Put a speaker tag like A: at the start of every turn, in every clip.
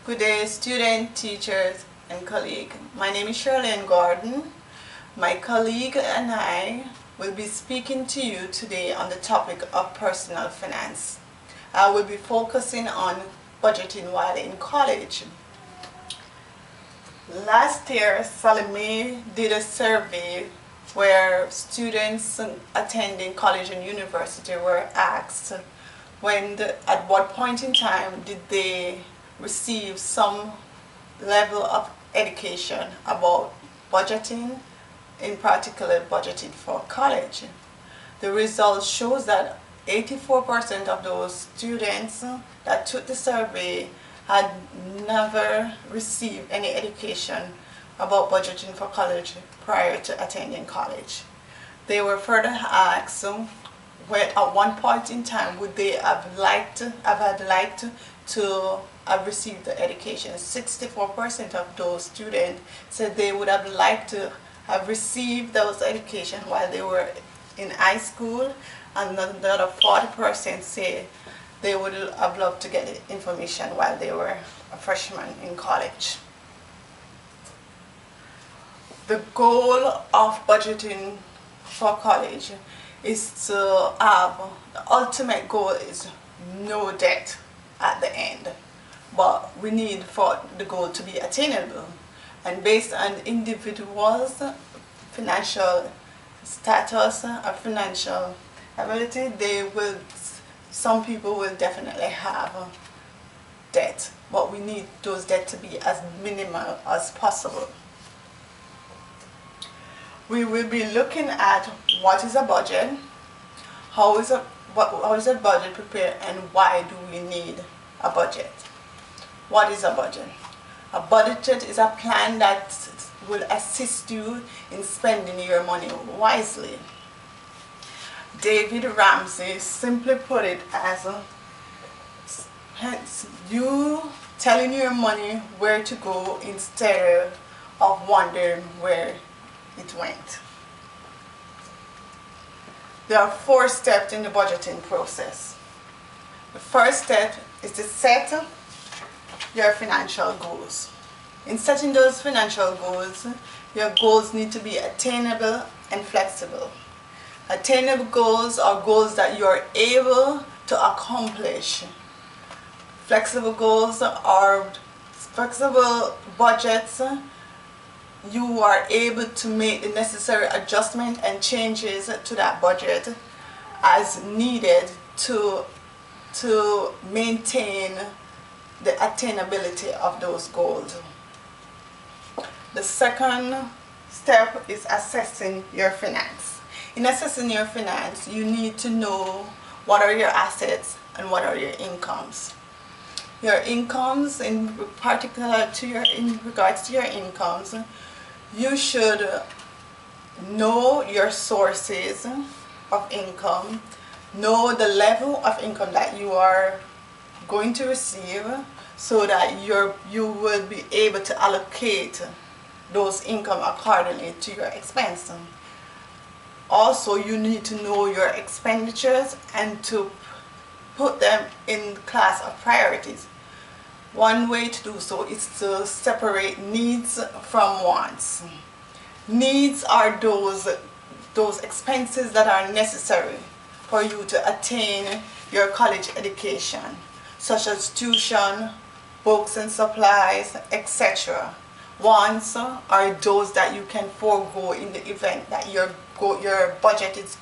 A: Good day, students, teachers, and colleagues. My name is Shirley Gordon. My colleague and I will be speaking to you today on the topic of personal finance. I will be focusing on budgeting while in college. Last year, Salome did a survey where students attending college and university were asked at what point in time did they receive some level of education about budgeting, in particular budgeting for college. The results shows that 84% of those students that took the survey had never received any education about budgeting for college prior to attending college. They were further asked where at one point in time would they have liked to have received the education. 64% of those students said they would have liked to have received those education while they were in high school, and another 40% say they would have loved to get the information while they were a freshman in college. The goal of budgeting for college is to have, the ultimate goal is no debt at the end. But we need for the goal to be attainable. And based on individuals' financial status or financial ability, some people will definitely have debt. But we need those debt to be as minimal as possible. We will be looking at what is a budget, how is a budget prepared, and why do we need a budget. What is a budget? A budget is a plan that will assist you in spending your money wisely. David Ramsey simply put it as you telling your money where to go instead of wondering where it went. There are 4 steps in the budgeting process. The first step is to set your financial goals. In setting those financial goals, your goals need to be attainable and flexible. Attainable goals are goals that you are able to accomplish. Flexible goals are flexible budgets. You are able to make the necessary adjustment and changes to that budget as needed to maintain the attainability of those goals. The second step is assessing your finance. In assessing your finance, you need to know what are your assets and what are your incomes. Your incomes, in regards to your incomes, you should know your sources of income, know the level of income that you are going to receive, so that you will be able to allocate those income accordingly to your expense. Also, you need to know your expenditures and to put them in class of priorities. One way to do so is to separate needs from wants. Needs are those expenses that are necessary for you to attain your college education, such as tuition, books and supplies, etc. Wants are those that you can forego in the event that your budget is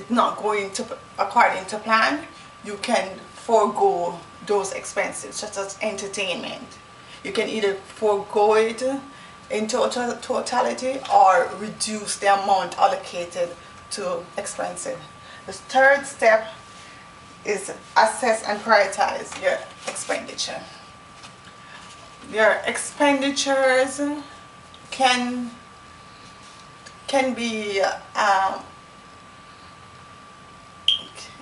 A: not going according to plan. You can forego those expenses, such as entertainment. You can either forego it in totality or reduce the amount allocated to expenses. The third step is assess and prioritize your expenditure. Your expenditures can be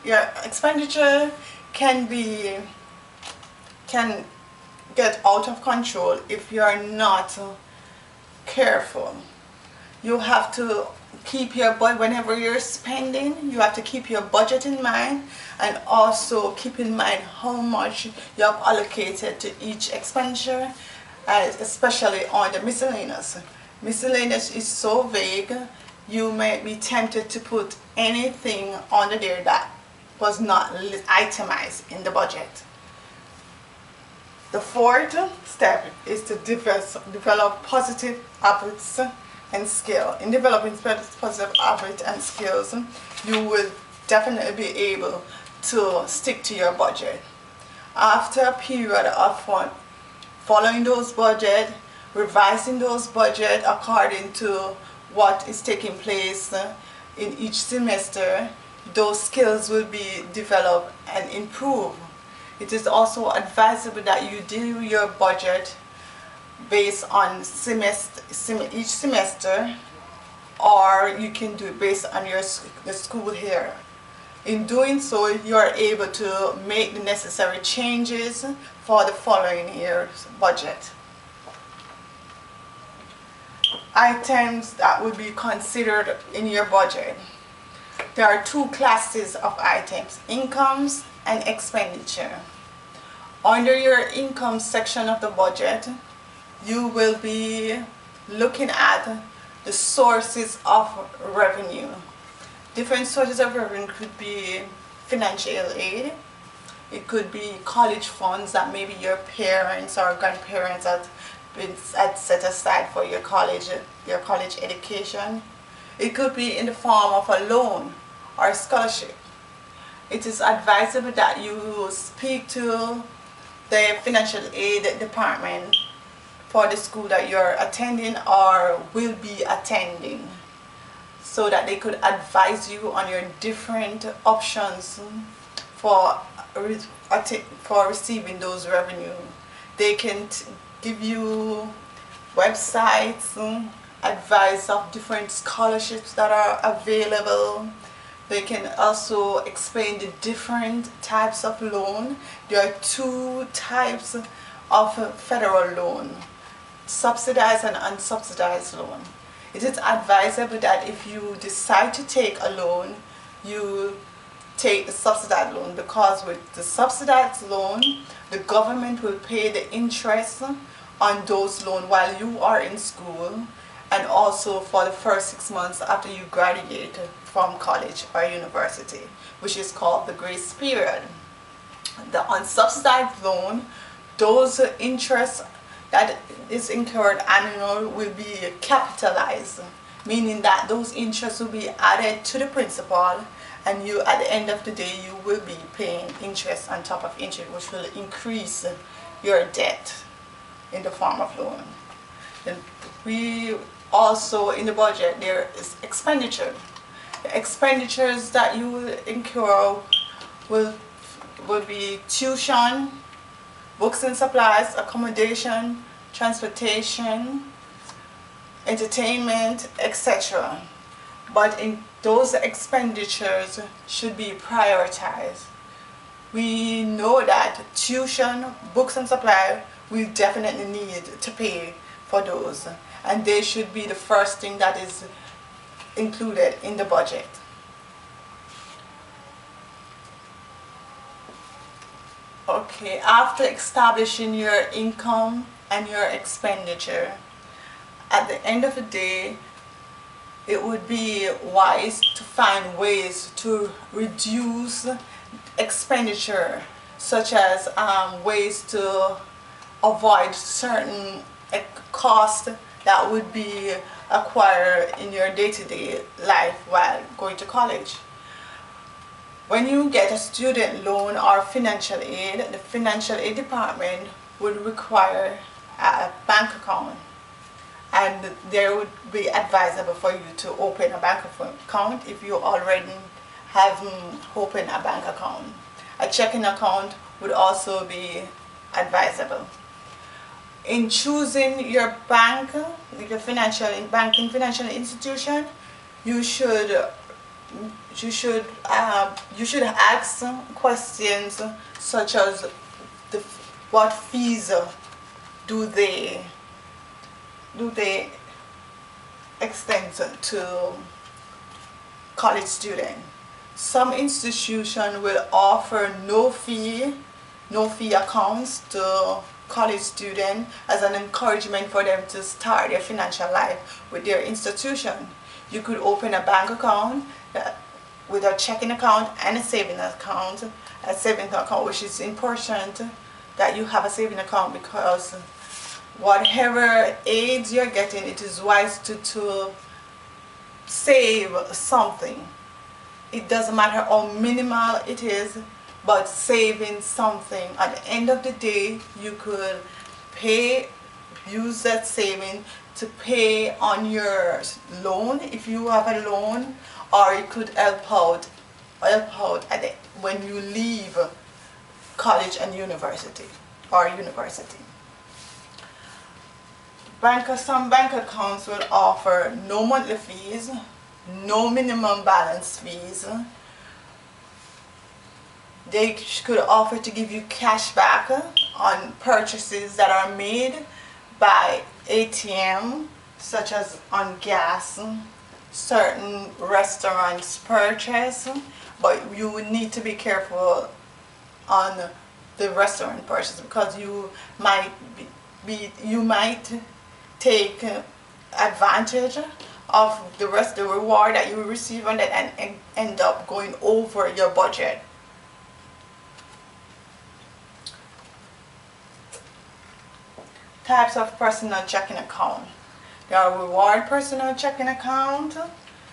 A: your expenditure can get out of control if you are not careful. You have to keep your budget. Whenever you're spending, you have to keep your budget in mind, and also keep in mind how much you have allocated to each expenditure, especially on the miscellaneous. Miscellaneous is so vague, you may be tempted to put anything under there that was not itemized in the budget. The fourth step is to develop positive habits and skills. In developing positive habits and skills, you will definitely be able to stick to your budget. After a period of following those budgets, revising those budgets according to what is taking place in each semester, those skills will be developed and improved. It is also advisable that you do your budget based on each semester, or you can do it based on the school year. In doing so, you are able to make the necessary changes for the following year's budget. Items that will be considered in your budget. There are two classes of items: incomes and expenditure. Under your income section of the budget, you will be looking at the sources of revenue. Different sources of revenue could be financial aid. It could be college funds that maybe your parents or grandparents had set aside for your college education. It could be in the form of a loan or a scholarship. It is advisable that you speak to the financial aid department for the school that you're attending or will be attending, so that they could advise you on your different options for receiving those revenue. They can give you websites, advice of different scholarships that are available. They can also explain the different types of loan. There are two types of federal loan: subsidized and unsubsidized loan. It is advisable that if you decide to take a loan, you take the subsidized loan, because with the subsidized loan, the government will pay the interest on those loans while you are in school, and also for the first 6 months after you graduate from college or university, which is called the grace period. The unsubsidized loan, those interests that is incurred annual will be capitalized, meaning that those interests will be added to the principal, and you, at the end of the day, you will be paying interest on top of interest, which will increase your debt in the form of loan. Then we also, in the budget, there is expenditure. The expenditures that you will incur will be tuition, books and supplies, accommodation, transportation, entertainment, etc. But in those expenditures should be prioritized. We know that tuition, books and supplies, we definitely need to pay for those, and they should be the first thing that is included in the budget. Okay, after establishing your income and your expenditure, at the end of the day, it would be wise to find ways to reduce expenditure, such as ways to avoid certain costs that would be acquired in your day-to-day life while going to college. When you get a student loan or financial aid, the financial aid department would require a bank account, and there would be advisable for you to open a bank account if you already haven't opened a bank account. A checking account would also be advisable. In choosing your bank, your financial institution, you should ask questions such as what fees do they extend to college student. Some institutions will offer no fee accounts to college students as an encouragement for them to start their financial life with their institution. You could open a bank account with a checking account and a savings account. A savings account, which is important that you have a savings account, because whatever aids you're getting, it is wise to save something. It doesn't matter how minimal it is, but saving something. At the end of the day, you could use that saving to pay on your loan if you have a loan, or it could help out when you leave college and university. Some bank accounts will offer no monthly fees, no minimum balance fees. They could offer to give you cash back on purchases that are made by ATM, such as on gas, certain restaurants purchase, but you would need to be careful on the restaurant purchase, because you might take advantage of the reward that you will receive on that and end up going over your budget. Types of personal checking account. There are reward personal checking account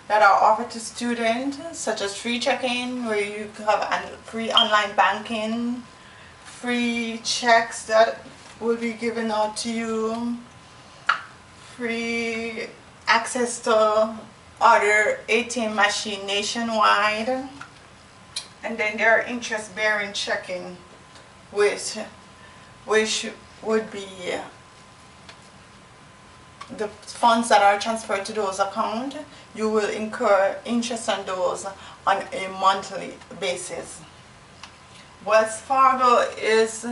A: that are offered to students, such as free checking, where you have free online banking, free checks that will be given out to you, free access to other ATM machine nationwide, and then there are interest-bearing checking, which would be the funds that are transferred to those accounts. You will incur interest on those on a monthly basis. Wells Fargo is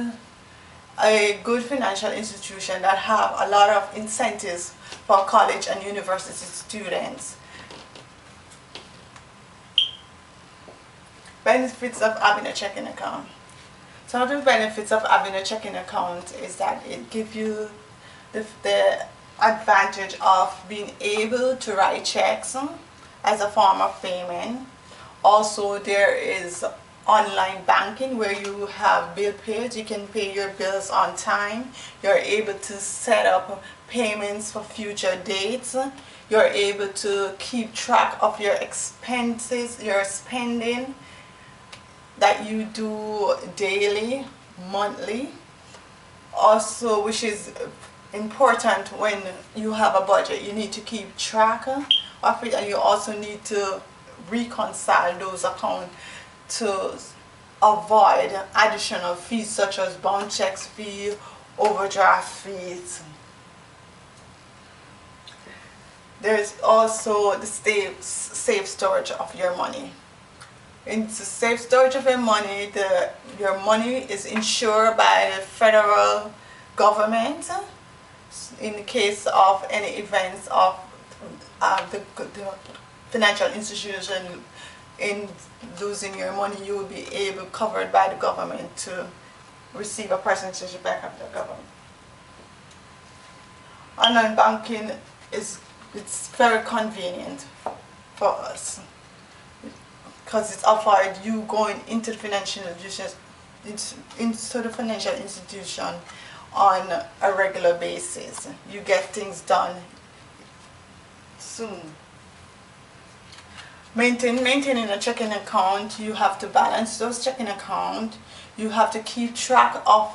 A: a good financial institution that have a lot of incentives for college and university students. Benefits of having a checking account. Some of the benefits of having a checking account is that it gives you the advantage of being able to write checks as a form of payment. Also, there is online banking where you have bill pays. You can pay your bills on time. You're able to set up payments for future dates. You're able to keep track of your expenses, your spending that you do daily, monthly. Also, which is important when you have a budget, you need to keep track of it, and you also need to reconcile those accounts to avoid additional fees such as bounce checks fee, overdraft fees. There is also the safe storage of your money. In the safe storage of your money, your money is insured by the federal government in the case of any events of the financial institution in losing your money. You will be covered by the government to receive a percentage back of the government. Online banking it's very convenient for us because it's offered you going into the financial institution on a regular basis. You get things done soon. Maintaining a checking account, you have to balance those checking accounts. You have to keep track of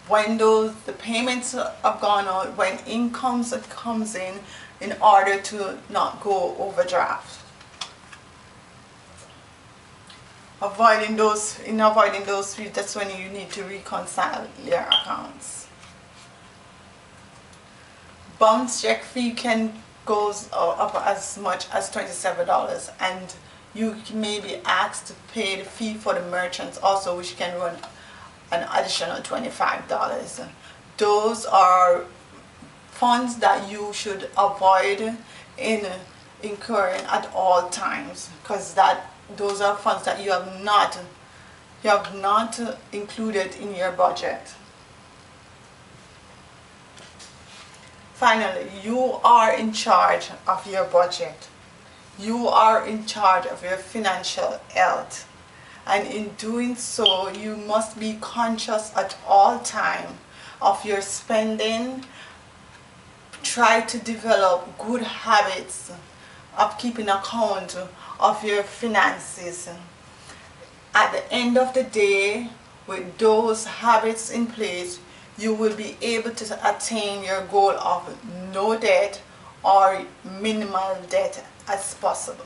A: when the payments have gone out, when income comes in order to not go overdraft. Avoiding those fees, that's when you need to reconcile your accounts. Bounce check fee goes up as much as $27, and you may be asked to pay the fee for the merchants also, which can run an additional $25. Those are funds that you should avoid in incurring at all times, because those are funds that you have not included in your budget. Finally, you are in charge of your budget. You are in charge of your financial health. And in doing so, you must be conscious at all time of your spending. Try to develop good habits of keeping account of your finances. At the end of the day, with those habits in place, you will be able to attain your goal of no debt or minimal debt as possible.